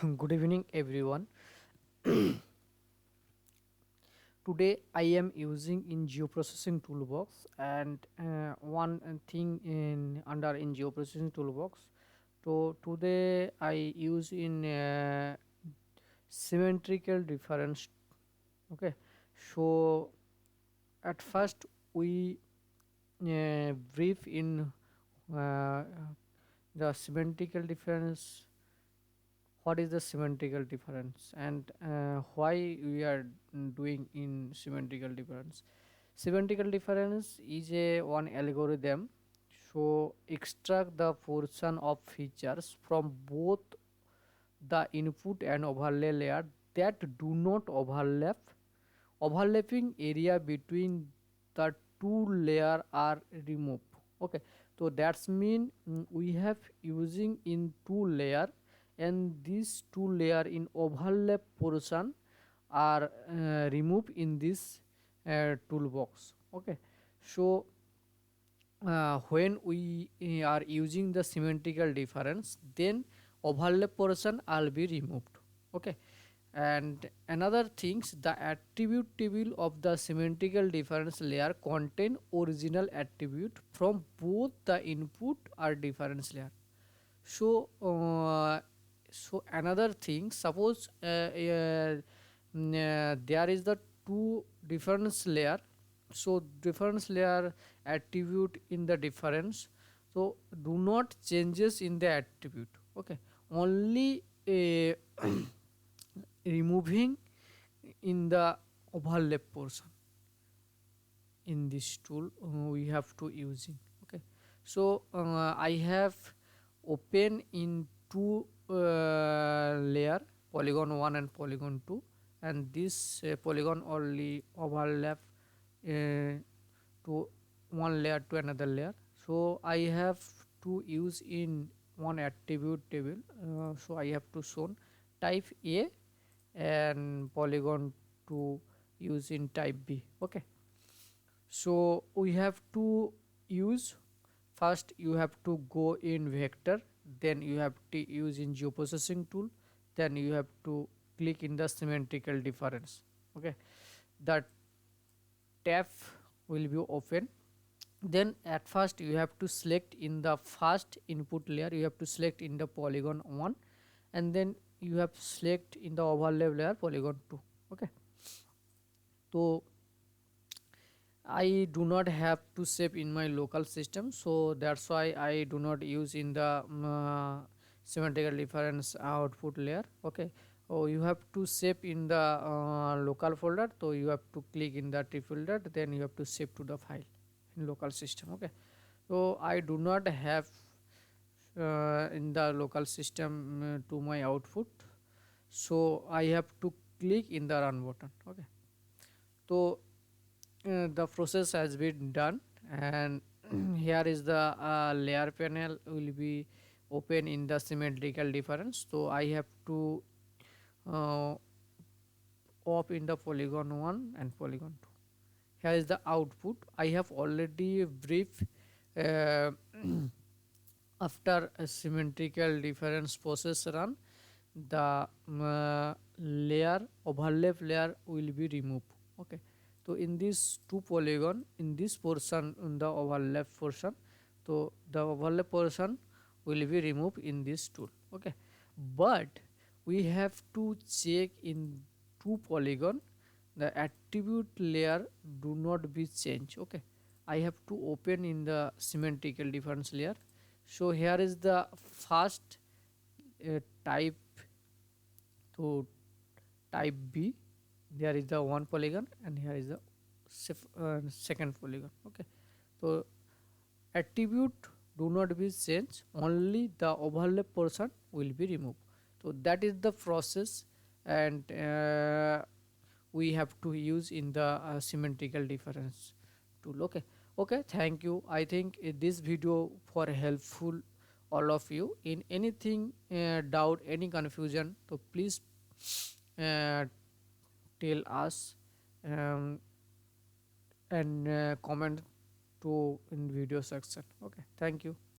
Good evening, everyone. Today I am using in Geoprocessing toolbox and one thing in under in Geoprocessing toolbox. So today I use in symmetrical difference. Okay, so at first we brief in uh, the symmetrical difference. What is the symmetrical difference and why we are doing in symmetrical difference? Symmetrical difference is a one algorithm so extract the portion of features from both the input and overlay layer that do not overlap. Overlapping area between the two layer are removed. Okay, so that's mean we have using in two layer, and these two layer in overlap portion are removed in this toolbox. Okay, so when we are using the symmetrical difference, then overlap portion will be removed. Okay, and another things, the attribute table of the symmetrical difference layer contain original attribute from both the input or difference layer. So so another thing, suppose there is the two difference layer, so difference layer attribute in the difference, so do not changes in the attribute. Okay, only removing in the overlap portion in this tool we have to using. Okay, so I have open in two layer, polygon 1 and polygon 2, and this polygon only overlap to one layer to another layer. So I have to use in one attribute table, so I have to show type A and polygon to use in type B. Okay, so we have to use, first you have to go in vector, then you have to use in geoprocessing tool, then you have to click in the symmetrical difference. Okay, the tab will be open. Then at first you have to select in the first input layer, you have to select in the polygon 1, and then you have select in the overlay layer polygon 2. Okay, so I do not have to save in my local system, so that's why I do not use in the symmetrical difference output layer. Okay, oh, you have to save in the local folder, so you have to click in the tree folder, then you have to save to the file in local system. Okay, so I do not have in the local system to my output, so I have to click in the run button. Okay, so the process has been done, and here is the layer panel will be open in the symmetrical difference. So I have to uh, off in the polygon 1 and polygon 2. Here is the output. I have already brief uh, after a symmetrical difference process run, the layer overlap layer will be removed. Okay, so in this two polygon, in this portion, in the overlap portion, so the overlap portion will be removed in this tool. Okay, but we have to check in two polygon, the attribute layer do not be changed. Okay, I have to open in the symmetrical difference layer. So here is the first type, to type B, there is the one polygon, and here is the second polygon. Okay, so attribute do not be changed, only the overlap portion will be removed. So that is the process, and we have to use in the symmetrical difference tool. Okay, okay, thank you. I think this video for helpful all of you. In anything doubt, any confusion, so please uh, tell us, um, and comment to in video section. Okay, thank you.